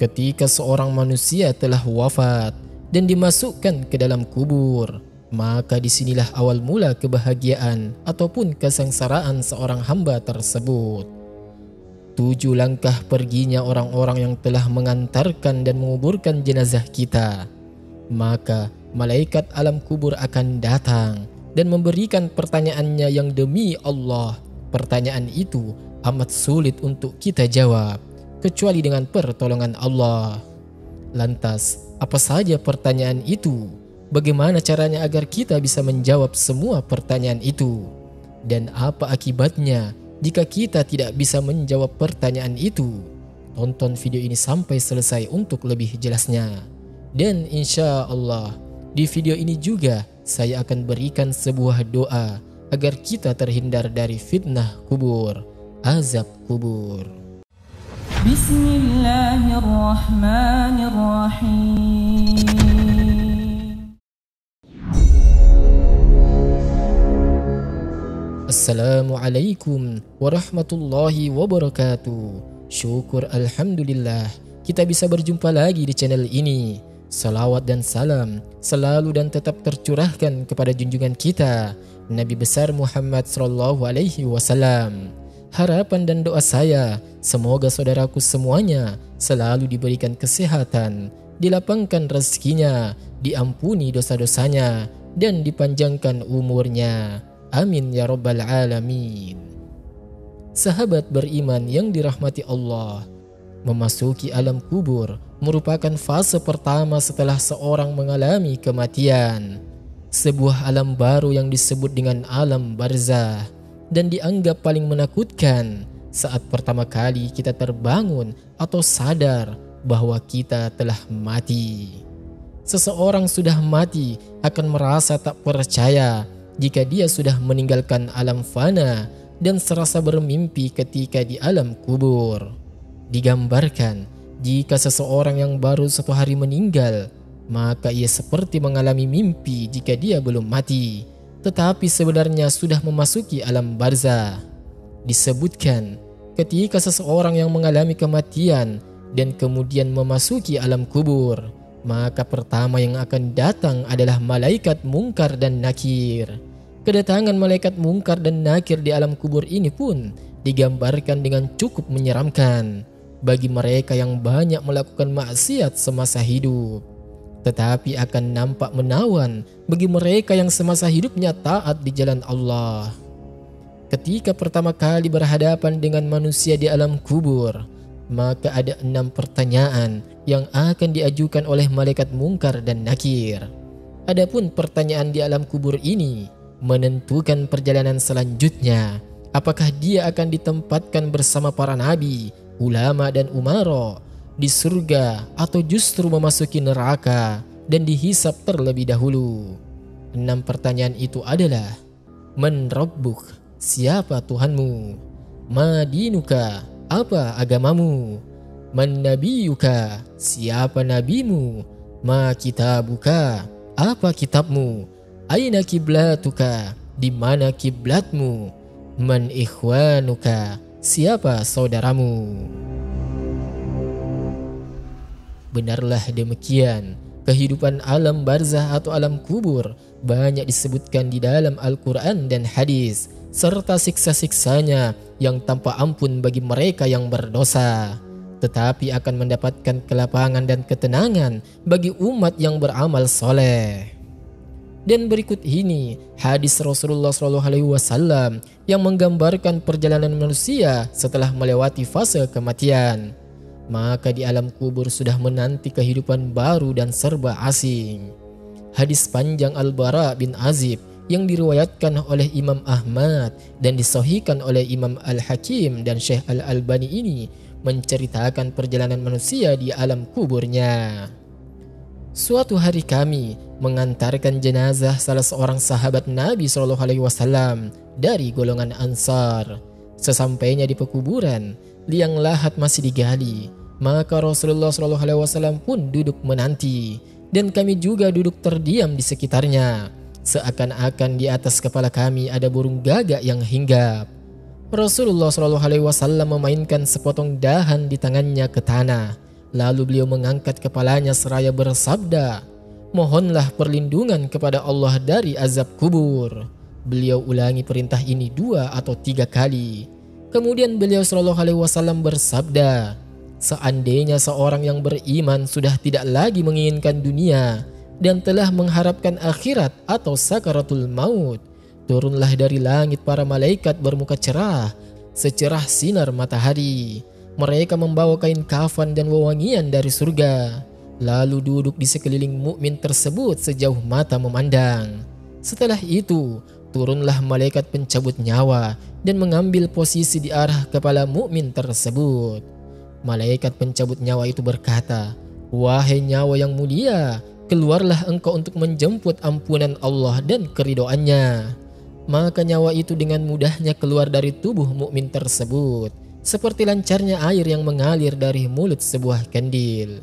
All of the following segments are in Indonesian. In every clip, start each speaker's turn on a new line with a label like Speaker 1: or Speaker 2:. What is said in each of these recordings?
Speaker 1: ketika seorang manusia telah wafat dan dimasukkan ke dalam kubur, maka disinilah awal mula kebahagiaan ataupun kesengsaraan seorang hamba tersebut. 7 langkah perginya orang-orang yang telah mengantarkan dan menguburkan jenazah kita. Maka malaikat alam kubur akan datang dan memberikan pertanyaannya yang demi Allah, pertanyaan itu amat sulit untuk kita jawab kecuali dengan pertolongan Allah. Lantas, apa saja pertanyaan itu? Bagaimana caranya agar kita bisa menjawab semua pertanyaan itu? Dan apa akibatnya jika kita tidak bisa menjawab pertanyaan itu? Tonton video ini sampai selesai untuk lebih jelasnya. Dan insya Allah, di video ini juga saya akan berikan sebuah doa agar kita terhindar dari fitnah kubur, azab kubur. Bismillahirrahmanirrahim. Assalamualaikum warahmatullahi wabarakatuh. Syukur alhamdulillah kita bisa berjumpa lagi di channel ini. Salawat dan salam selalu dan tetap tercurahkan kepada junjungan kita Nabi besar Muhammad SAW. Harapan dan doa saya, semoga saudaraku semuanya selalu diberikan kesehatan, dilapangkan rezekinya, diampuni dosa-dosanya, dan dipanjangkan umurnya. Amin ya rabbal alamin. Sahabat beriman yang dirahmati Allah, memasuki alam kubur merupakan fase pertama setelah seorang mengalami kematian. Sebuah alam baru yang disebut dengan alam barzah dan dianggap paling menakutkan saat pertama kali kita terbangun atau sadar bahwa kita telah mati. Seseorang sudah mati akan merasa tak percaya jika dia sudah meninggalkan alam fana dan serasa bermimpi ketika di alam kubur. Digambarkan, jika seseorang yang baru 1 hari meninggal, maka ia seperti mengalami mimpi jika dia belum mati, tetapi sebenarnya sudah memasuki alam barzah. Disebutkan, ketika seseorang yang mengalami kematian dan kemudian memasuki alam kubur, maka pertama yang akan datang adalah malaikat mungkar dan nakir. Kedatangan malaikat mungkar dan nakir di alam kubur ini pun digambarkan dengan cukup menyeramkan bagi mereka yang banyak melakukan maksiat semasa hidup, tetapi akan nampak menawan bagi mereka yang semasa hidupnya taat di jalan Allah. Ketika pertama kali berhadapan dengan manusia di alam kubur, maka ada 6 pertanyaan yang akan diajukan oleh malaikat mungkar dan nakir. Adapun pertanyaan di alam kubur ini menentukan perjalanan selanjutnya, apakah dia akan ditempatkan bersama para nabi, ulama dan umara di surga atau justru memasuki neraka dan dihisap terlebih dahulu. 6 pertanyaan itu adalah: Man Rabbuk, siapa Tuhanmu? Ma dinuka, apa agamamu? Man nabiyuka, siapa nabimu? Ma kitabuka, apa kitabmu? Aina kiblatuka, di mana kiblatmu? Man ikhwanuka, siapa saudaramu? Benarlah demikian, kehidupan alam barzah atau alam kubur banyak disebutkan di dalam Al-Quran dan hadis, serta siksa-siksanya yang tanpa ampun bagi mereka yang berdosa, tetapi akan mendapatkan kelapangan dan ketenangan bagi umat yang beramal soleh. Dan berikut ini hadis Rasulullah SAW yang menggambarkan perjalanan manusia setelah melewati fase kematian. Maka di alam kubur sudah menanti kehidupan baru dan serba asing. Hadis panjang Al-Bara bin Azib yang diriwayatkan oleh Imam Ahmad dan disahihkan oleh Imam Al-Hakim dan Syekh Al-Albani ini menceritakan perjalanan manusia di alam kuburnya. Suatu hari kami mengantarkan jenazah salah seorang sahabat Nabi SAW dari golongan Ansar. Sesampainya di pekuburan, liang lahat masih digali, maka Rasulullah SAW pun duduk menanti, dan kami juga duduk terdiam di sekitarnya, seakan-akan di atas kepala kami ada burung gagak yang hinggap. Rasulullah SAW memainkan sepotong dahan di tangannya ke tanah, Lalu beliau mengangkat kepalanya seraya bersabda, "Mohonlah perlindungan kepada Allah dari azab kubur." Beliau ulangi perintah ini 2 atau 3 kali. Kemudian beliau SAW bersabda, "Seandainya seorang yang beriman sudah tidak lagi menginginkan dunia dan telah mengharapkan akhirat atau sakaratul maut, turunlah dari langit para malaikat bermuka cerah, secerah sinar matahari. Mereka membawa kain kafan dan wewangian dari surga, lalu duduk di sekeliling mukmin tersebut sejauh mata memandang. Setelah itu, turunlah malaikat pencabut nyawa dan mengambil posisi di arah kepala mukmin tersebut. Malaikat pencabut nyawa itu berkata, 'Wahai nyawa yang mulia, keluarlah engkau untuk menjemput ampunan Allah dan keridhoannya.' Maka nyawa itu dengan mudahnya keluar dari tubuh mukmin tersebut, seperti lancarnya air yang mengalir dari mulut sebuah kandil.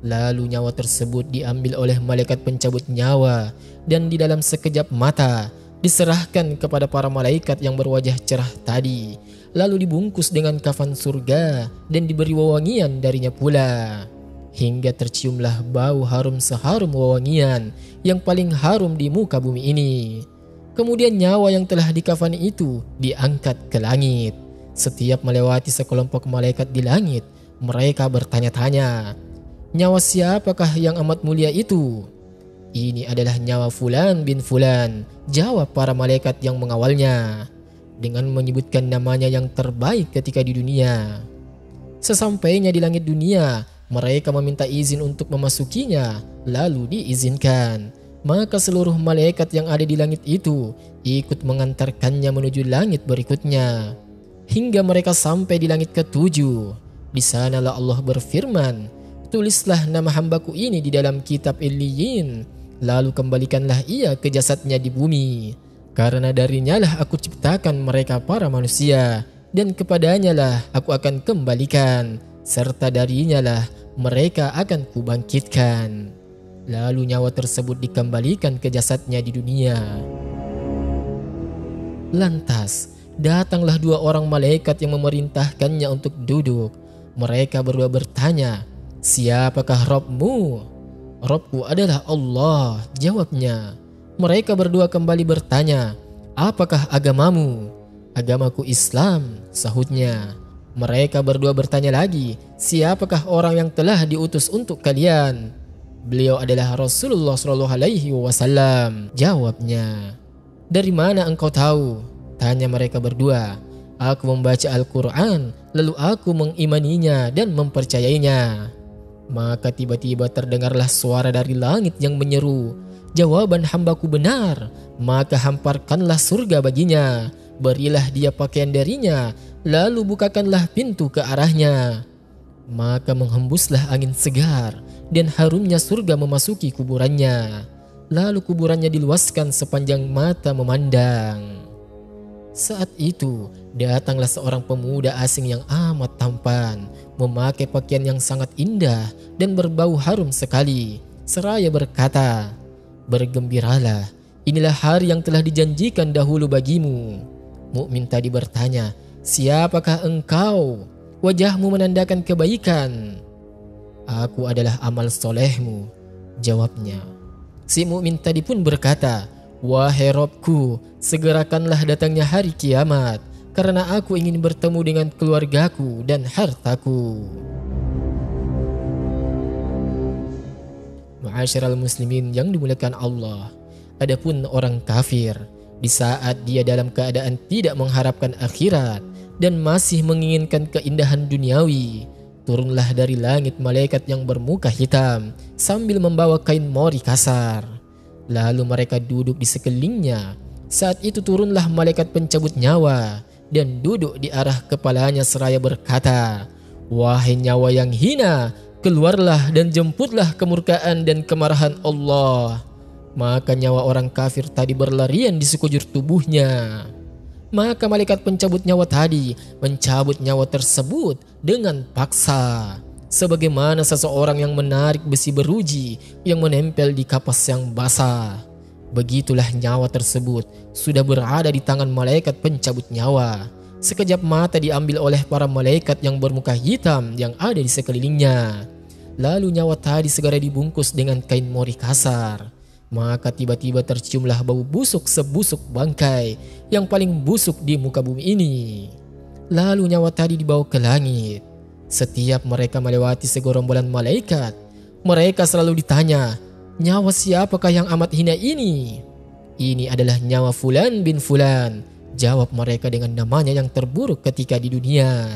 Speaker 1: Lalu nyawa tersebut diambil oleh malaikat pencabut nyawa dan di dalam sekejap mata diserahkan kepada para malaikat yang berwajah cerah tadi, lalu dibungkus dengan kafan surga dan diberi wewangian darinya pula, hingga terciumlah bau harum seharum wewangian yang paling harum di muka bumi ini. Kemudian nyawa yang telah dikafani itu diangkat ke langit. Setiap melewati sekelompok malaikat di langit, mereka bertanya-tanya, 'Nyawa siapakah yang amat mulia itu?' 'Ini adalah nyawa Fulan bin Fulan,' jawab para malaikat yang mengawalnya, dengan menyebutkan namanya yang terbaik ketika di dunia. Sesampainya di langit dunia, mereka meminta izin untuk memasukinya, lalu diizinkan. Maka seluruh malaikat yang ada di langit itu ikut mengantarkannya menuju langit berikutnya, hingga mereka sampai di langit ke-7. Di sanalah Allah berfirman, 'Tulislah nama hambaku ini di dalam kitab Illiyin, lalu kembalikanlah ia ke jasadnya di bumi. Karena darinya lah aku ciptakan mereka para manusia, dan kepadanya lah aku akan kembalikan, serta darinya lah mereka akan kubangkitkan.' Lalu nyawa tersebut dikembalikan ke jasadnya di dunia. Lantas datanglah 2 orang malaikat yang memerintahkannya untuk duduk. Mereka berdua bertanya, 'Siapakah Rabbmu?' 'Rabbku adalah Allah,' jawabnya. Mereka berdua kembali bertanya, 'Apakah agamamu?' 'Agamaku Islam,' sahutnya. Mereka berdua bertanya lagi, 'Siapakah orang yang telah diutus untuk kalian?' 'Beliau adalah Rasulullah SAW,' jawabnya. 'Dari mana engkau tahu?' tanya mereka berdua. 'Aku membaca Al-Quran, lalu aku mengimaninya dan mempercayainya.' Maka tiba-tiba terdengarlah suara dari langit yang menyeru, 'Jawaban hambaku benar, maka hamparkanlah surga baginya, berilah dia pakaian darinya, lalu bukakanlah pintu ke arahnya.' Maka menghembuslah angin segar dan harumnya surga memasuki kuburannya. Lalu kuburannya diluaskan sepanjang mata memandang. Saat itu datanglah seorang pemuda asing yang amat tampan, memakai pakaian yang sangat indah dan berbau harum sekali, seraya berkata, 'Bergembiralah, inilah hari yang telah dijanjikan dahulu bagimu.' Mukmin tadi bertanya, 'Siapakah engkau?' 'Wajahmu menandakan kebaikan.' 'Aku adalah amal solehmu,' jawabnya. Si mukmin tadi pun berkata, 'Wahai Rabbku, segerakanlah datangnya hari kiamat, karena aku ingin bertemu dengan keluargaku dan hartaku.' Ma'asyiral muslimin yang dimuliakan Allah, adapun orang kafir, di saat dia dalam keadaan tidak mengharapkan akhirat dan masih menginginkan keindahan duniawi, turunlah dari langit malaikat yang bermuka hitam sambil membawa kain mori kasar. Lalu mereka duduk di sekelilingnya. Saat itu turunlah malaikat pencabut nyawa dan duduk di arah kepalanya seraya berkata, 'Wahai nyawa yang hina, keluarlah dan jemputlah kemurkaan dan kemarahan Allah.' Maka nyawa orang kafir tadi berlarian di sekujur tubuhnya. Maka malaikat pencabut nyawa tadi mencabut nyawa tersebut dengan paksa, sebagaimana seseorang yang menarik besi beruji yang menempel di kapas yang basah. Begitulah nyawa tersebut sudah berada di tangan malaikat pencabut nyawa, Sekejap mata diambil oleh para malaikat yang bermuka hitam yang ada di sekelilingnya. Lalu nyawa tadi segera dibungkus dengan kain mori kasar. Maka tiba-tiba terciumlah bau busuk sebusuk bangkai yang paling busuk di muka bumi ini. Lalu nyawa tadi dibawa ke langit. Setiap mereka melewati segerombolan malaikat, mereka selalu ditanya, "Nyawa siapakah yang amat hina ini?" "Ini adalah nyawa Fulan bin Fulan," jawab mereka dengan namanya yang terburuk ketika di dunia.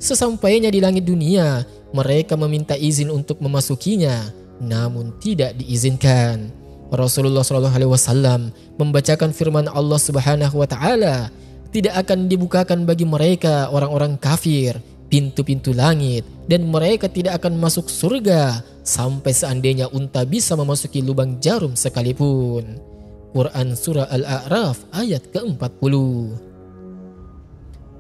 Speaker 1: Sesampainya di langit dunia, mereka meminta izin untuk memasukinya, namun tidak diizinkan. Rasulullah SAW membacakan firman Allah Subhanahu wa Ta'ala, "Tidak akan dibukakan bagi mereka orang-orang kafir pintu-pintu langit, dan mereka tidak akan masuk surga sampai seandainya unta bisa memasuki lubang jarum sekalipun." Quran Surah Al-A'raf ayat ke-40.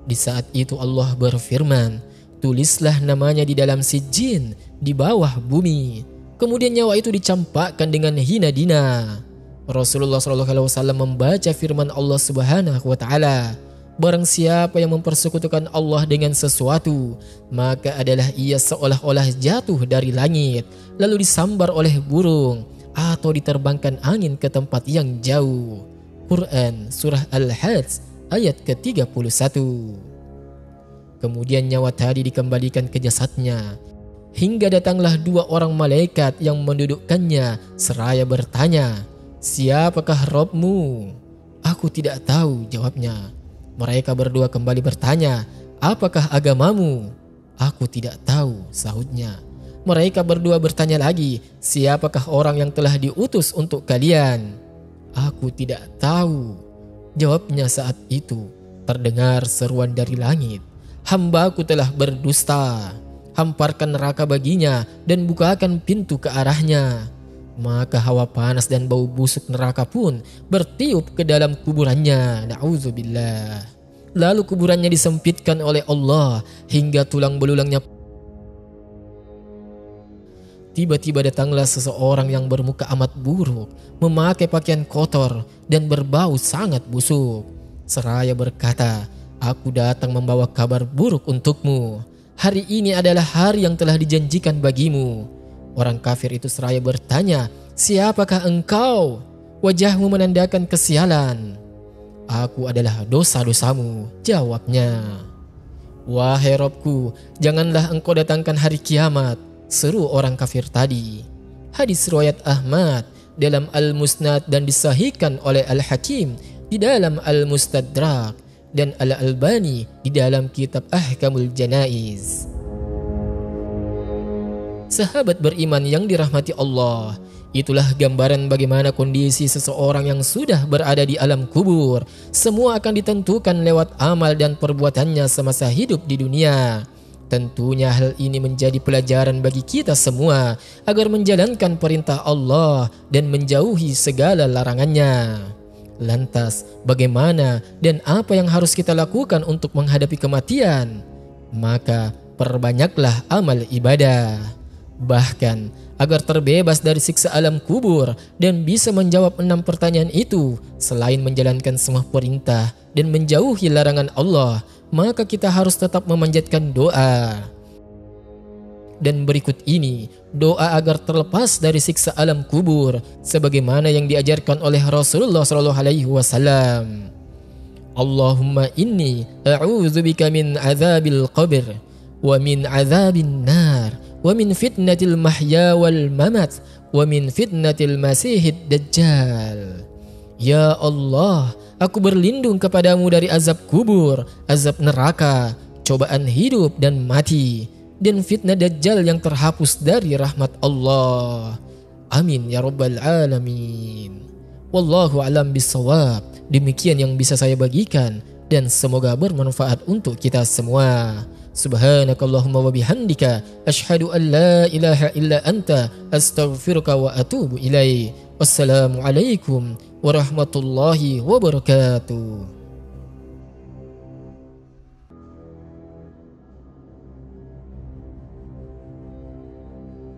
Speaker 1: Di saat itu Allah berfirman, "Tulislah namanya di dalam sijin di bawah bumi." Kemudian nyawa itu dicampakkan dengan hina-dina. Rasulullah SAW membaca firman Allah Subhanahu wa Ta'ala, "Barang siapa yang mempersekutukan Allah dengan sesuatu, maka adalah ia seolah-olah jatuh dari langit, lalu disambar oleh burung, atau diterbangkan angin ke tempat yang jauh." Quran Surah Al-Hajj ayat ke-31. Kemudian nyawa tadi dikembalikan ke jasadnya, hingga datanglah dua orang malaikat yang mendudukkannya seraya bertanya, "Siapakah Rabbmu?" "Aku tidak tahu," jawabnya. Mereka berdua kembali bertanya, "Apakah agamamu?" "Aku tidak tahu," sahutnya. Mereka berdua bertanya lagi, "Siapakah orang yang telah diutus untuk kalian?" "Aku tidak tahu," jawabnya. Saat itu terdengar seruan dari langit, "Hambaku telah berdusta. Hamparkan neraka baginya dan bukakan pintu ke arahnya." Maka hawa panas dan bau busuk neraka pun bertiup ke dalam kuburannya. Na'udzubillah. Lalu kuburannya disempitkan oleh Allah hingga tulang belulangnya. Tiba-tiba datanglah seseorang yang bermuka amat buruk, memakai pakaian kotor dan berbau sangat busuk. Seraya berkata, "Aku datang membawa kabar buruk untukmu. Hari ini adalah hari yang telah dijanjikan bagimu." Orang kafir itu seraya bertanya, "Siapakah engkau?" Wajahmu menandakan kesialan. "Aku adalah dosa-dosamu," jawabnya. "Wahai Robku, janganlah engkau datangkan hari kiamat," seru orang kafir tadi. Hadis riwayat Ahmad dalam Al-Musnad dan disahihkan oleh Al-Hakim di dalam Al-Mustadrak dan Al-Albani di dalam kitab Ahkamul Janaiz. Sahabat beriman yang dirahmati Allah, itulah gambaran bagaimana kondisi seseorang yang sudah berada di alam kubur. Semua akan ditentukan lewat amal dan perbuatannya semasa hidup di dunia. Tentunya hal ini menjadi pelajaran bagi kita semua agar menjalankan perintah Allah dan menjauhi segala larangannya. Lantas, bagaimana dan apa yang harus kita lakukan untuk menghadapi kematian? Maka, perbanyaklah amal ibadah. Bahkan, agar terbebas dari siksa alam kubur dan bisa menjawab 6 pertanyaan itu, selain menjalankan semua perintah dan menjauhi larangan Allah, maka kita harus tetap memanjatkan doa. Dan berikut ini doa agar terlepas dari siksa alam kubur sebagaimana yang diajarkan oleh Rasulullah SAW. "Allahumma inni a'udzubika min azabil qabr wa min azabin nar wa min fitnatil mahya wal mamat wa min fitnatil masihid dajjal." Ya Allah, aku berlindung kepadamu dari azab kubur, azab neraka, cobaan hidup dan mati, dan fitnah dajjal yang terhapus dari rahmat Allah. Amin ya rabbal alamin. Wallahu alam bisawab. Demikian yang bisa saya bagikan dan semoga bermanfaat untuk kita semua. Subhanakallahumma wa bihamdika asyhadu an la ilaha illa anta astaghfiruka wa atubu ilaik. Wassalamualaikum warahmatullahi wabarakatuh.